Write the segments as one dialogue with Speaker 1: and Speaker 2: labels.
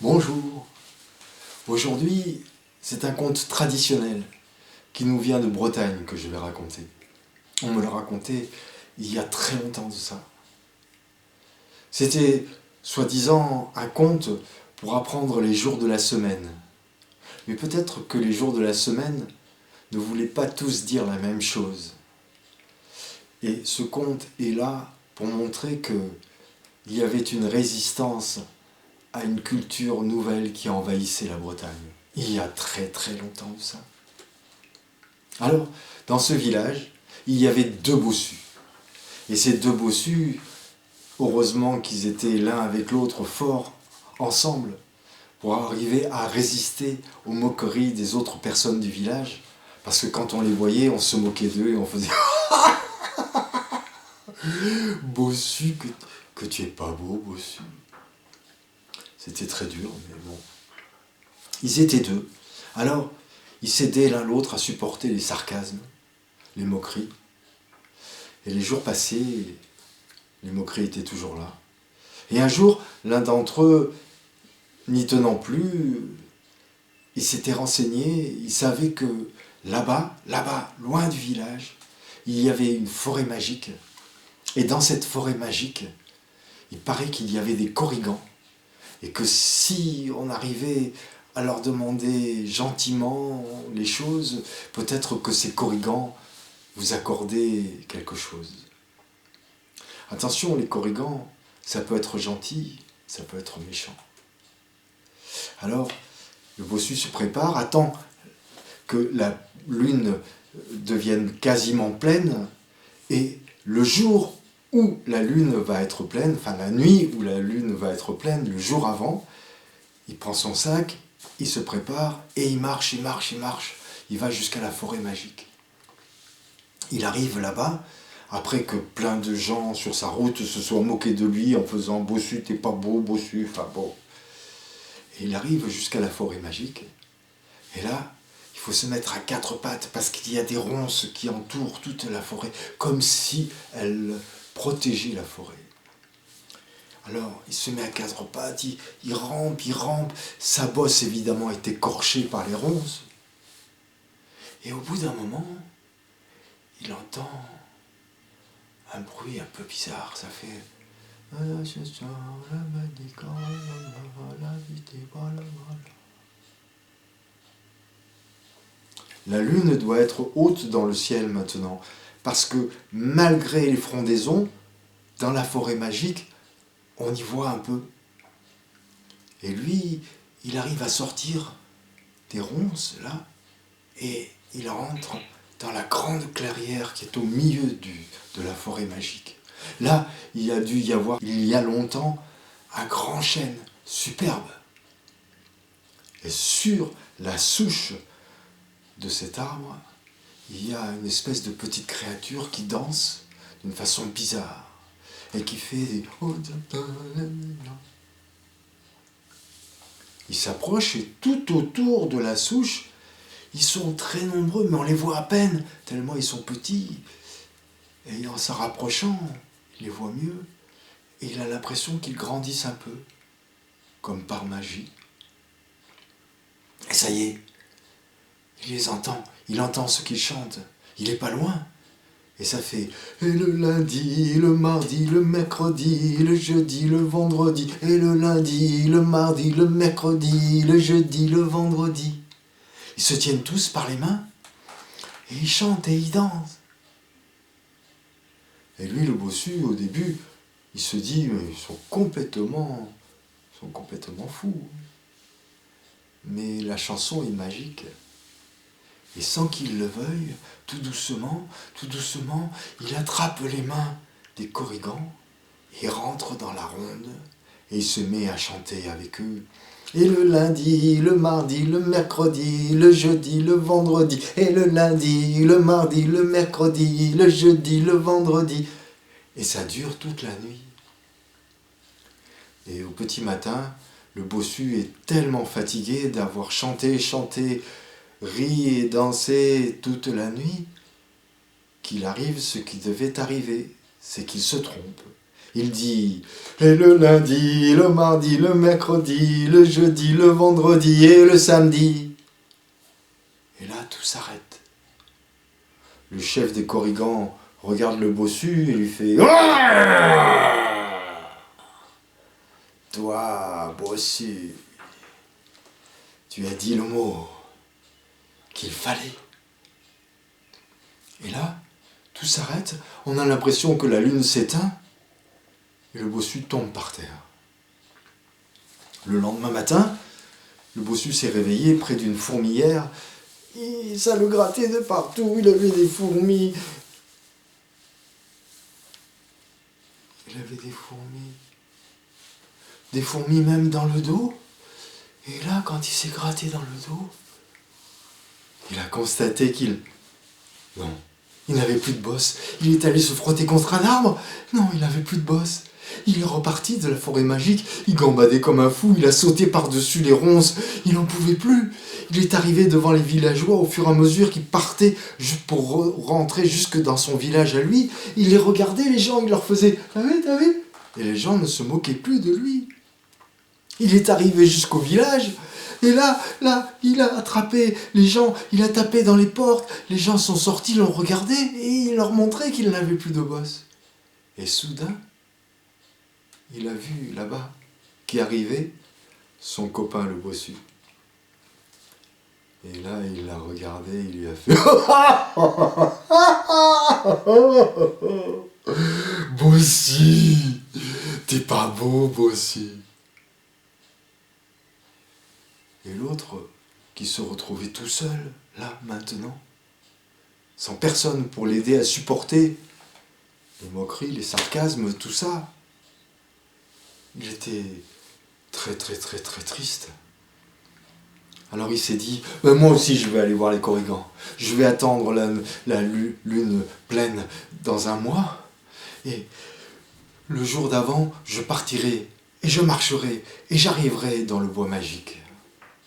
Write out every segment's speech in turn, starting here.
Speaker 1: Bonjour. Aujourd'hui, c'est un conte traditionnel qui nous vient de Bretagne que je vais raconter. On me l'a raconté il y a très longtemps de ça. C'était, soi-disant, un conte pour apprendre les jours de la semaine. Mais peut-être que les jours de la semaine ne voulaient pas tous dire la même chose. Et ce conte est là pour montrer qu'il y avait une résistance à une culture nouvelle qui envahissait la Bretagne. Il y a très très longtemps de ça. Alors, dans ce village, il y avait deux bossus. Et ces deux bossus, heureusement qu'ils étaient l'un avec l'autre forts ensemble pour arriver à résister aux moqueries des autres personnes du village. Parce que quand on les voyait, on se moquait d'eux et on faisait Bossu, que tu es pas beau, Bossu. C'était très dur, mais bon. Ils étaient deux. Alors, ils s'aidaient l'un l'autre à supporter les sarcasmes, les moqueries. Et les jours passaient, les moqueries étaient toujours là. Et un jour, l'un d'entre eux, n'y tenant plus, il s'était renseigné, il savait que là-bas, loin du village, il y avait une forêt magique. Et dans cette forêt magique, il paraît qu'il y avait des korrigans. Et que si on arrivait à leur demander gentiment les choses, peut-être que ces korrigans vous accordaient quelque chose. Attention, les korrigans, ça peut être gentil, ça peut être méchant. Alors, le bossu se prépare, attend que la lune devienne quasiment pleine, et le jour où la lune va être pleine, enfin la nuit où la lune va être pleine, le jour avant, il prend son sac, il se prépare, et il marche. Il va jusqu'à la forêt magique. Il arrive là-bas, après que plein de gens sur sa route se soient moqués de lui en faisant « Bossu, t'es pas beau, Bossu », enfin bon. Et il arrive jusqu'à la forêt magique, et là, il faut se mettre à quatre pattes parce qu'il y a des ronces qui entourent toute la forêt, comme si elles protégeaient la forêt. Alors, il se met à quatre pattes, il rampe, sa bosse évidemment est écorchée par les ronces. Et au bout d'un moment, il entend un bruit un peu bizarre, ça fait... La lune doit être haute dans le ciel maintenant, parce que malgré les frondaisons, dans la forêt magique, on y voit un peu. Et lui, il arrive à sortir des ronces, là, et il rentre dans la grande clairière qui est au milieu de la forêt magique. Là, il a dû y avoir, il y a longtemps, un grand chêne superbe. Et sur la souche de cet arbre, il y a une espèce de petite créature qui danse d'une façon bizarre et qui fait des... Il s'approche et tout autour de la souche, ils sont très nombreux, mais on les voit à peine, tellement ils sont petits. Et en s'en rapprochant, il les voit mieux, et il a l'impression qu'ils grandissent un peu, comme par magie. Et ça y est, il les entend, il entend ce qu'ils chantent, il n'est pas loin. Et ça fait « Et le lundi, le mardi, le mercredi, le jeudi, le vendredi, et le lundi, le mardi, le mercredi, le jeudi, le vendredi. » Ils se tiennent tous par les mains, et ils chantent et ils dansent. Et lui, le bossu, au début, il se dit « Mais ils sont complètement fous. » Mais la chanson est magique. Et sans qu'il le veuille, tout doucement, il attrape les mains des korrigans et rentre dans la ronde et il se met à chanter avec eux. Et le lundi, le mardi, le mercredi, le jeudi, le vendredi, et le lundi, le mardi, le mercredi, le jeudi, le vendredi. Et ça dure toute la nuit. Et au petit matin, le bossu est tellement fatigué d'avoir chanté, ri et dansé toute la nuit, qu'il arrive ce qui devait arriver, c'est qu'il se trompe. Il dit « Et le lundi, le mardi, le mercredi, le jeudi, le vendredi et le samedi. » Et là, tout s'arrête. Le chef des Korrigans regarde le bossu et lui fait « Toi, bossu, tu as dit le mot qu'il fallait. » Et là, tout s'arrête, on a l'impression que la lune s'éteint et le bossu tombe par terre. Le lendemain matin, le bossu s'est réveillé près d'une fourmilière et ça le grattait de partout, il avait des fourmis. Il avait des fourmis même dans le dos. Et là, quand il s'est gratté dans le dos, il a constaté non, il n'avait plus de bosse. Il est allé se frotter contre un arbre. Non, il n'avait plus de bosse. Il est reparti de la forêt magique. Il gambadait comme un fou. Il a sauté par-dessus les ronces. Il n'en pouvait plus. Il est arrivé devant les villageois au fur et à mesure qu'ils partaient pour rentrer jusque dans son village à lui. Il les regardait, les gens, il leur faisait « T'as vu ?» Et les gens ne se moquaient plus de lui. Il est arrivé jusqu'au village. Et là, il a attrapé les gens, il a tapé dans les portes, les gens sont sortis, l'ont regardé, et il leur montrait qu'il n'avait plus de bosse. Et soudain, il a vu là-bas, qui arrivait, son copain le bossu. Et là, il l'a regardé, il lui a fait « Bossu, t'es pas beau, Bossu !» Et l'autre, qui se retrouvait tout seul, là, maintenant, sans personne pour l'aider à supporter les moqueries, les sarcasmes, tout ça, il était très triste. Alors il s'est dit, moi aussi je vais aller voir les Korrigans, je vais attendre la lune pleine dans un mois, et le jour d'avant, je partirai, et je marcherai, et j'arriverai dans le bois magique.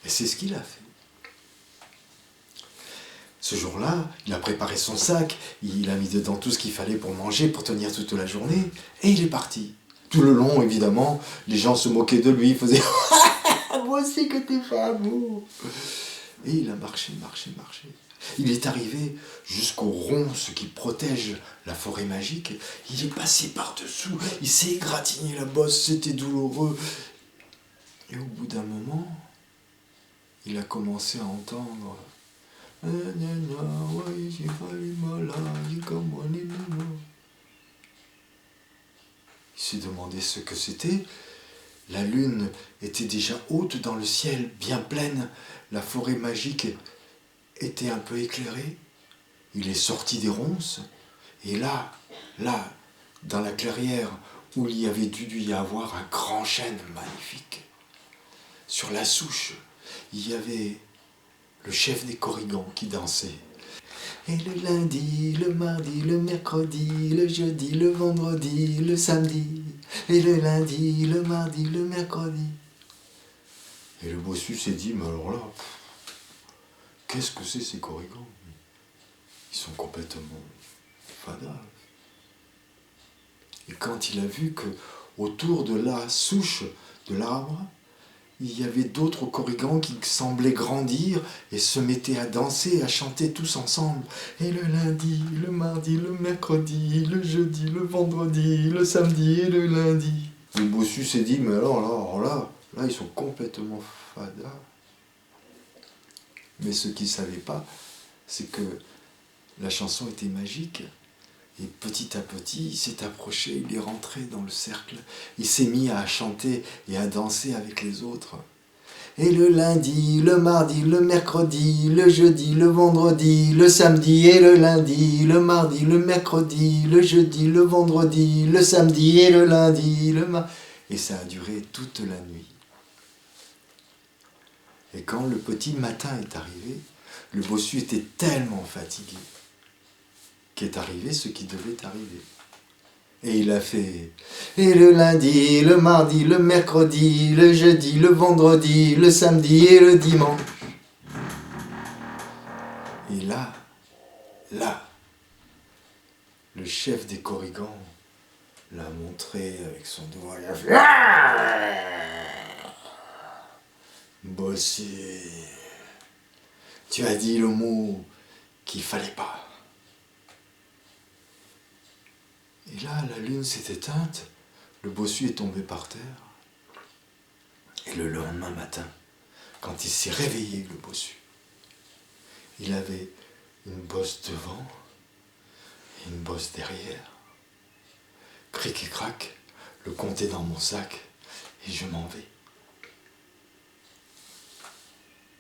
Speaker 1: Et c'est ce qu'il a fait. Ce jour-là, il a préparé son sac, il a mis dedans tout ce qu'il fallait pour manger, pour tenir toute la journée, et il est parti. Tout le long, évidemment, les gens se moquaient de lui, faisaient « Moi aussi que t'es pas beau !» Et il a marché. Il est arrivé jusqu'aux ronces qui protègent la forêt magique. Il est passé par-dessous, il s'est égratigné la bosse, c'était douloureux. Et au bout d'un moment, il a commencé à entendre « Il s'est demandé ce que c'était. La lune était déjà haute dans le ciel, bien pleine. La forêt magique était un peu éclairée. Il est sorti des ronces. Et là, dans la clairière où il y avait dû y avoir un grand chêne magnifique, sur la souche, il y avait le chef des Korrigans qui dansait. Et le lundi, le mardi, le mercredi, le jeudi, le vendredi, le samedi. Et le lundi, le mardi, le mercredi. Et le bossu s'est dit, mais alors là, qu'est-ce que c'est ces Korrigans? Ils sont complètement fadas. Et quand il a vu que autour de la souche de l'arbre, il y avait d'autres Korrigans qui semblaient grandir et se mettaient à danser, à chanter tous ensemble. Et le lundi, le mardi, le mercredi, le jeudi, le vendredi, le samedi et le lundi. Le bossu s'est dit, mais alors là, ils sont complètement fadas. Mais ce qu'il ne savait pas, c'est que la chanson était magique. Et petit à petit, il s'est approché, il est rentré dans le cercle. Il s'est mis à chanter et à danser avec les autres. Et le lundi, le mardi, le mercredi, le jeudi, le vendredi, le samedi et le lundi, le mardi, le mercredi, le jeudi, le vendredi, le samedi et le lundi, Et ça a duré toute la nuit. Et quand le petit matin est arrivé, le bossu était tellement fatigué qu'est arrivé ce qui devait arriver. Et il a fait « Et le lundi, le mardi, le mercredi, le jeudi, le vendredi, le samedi et le dimanche. » Et là, le chef des Korrigans l'a montré avec son doigt. Il a fait ah Bossu, tu as dit le mot qu'il fallait pas. Et là, la lune s'est éteinte, le bossu est tombé par terre. Et le lendemain matin, quand il s'est réveillé, le bossu, il avait une bosse devant et une bosse derrière. Cric et crac, le compte est dans mon sac et je m'en vais.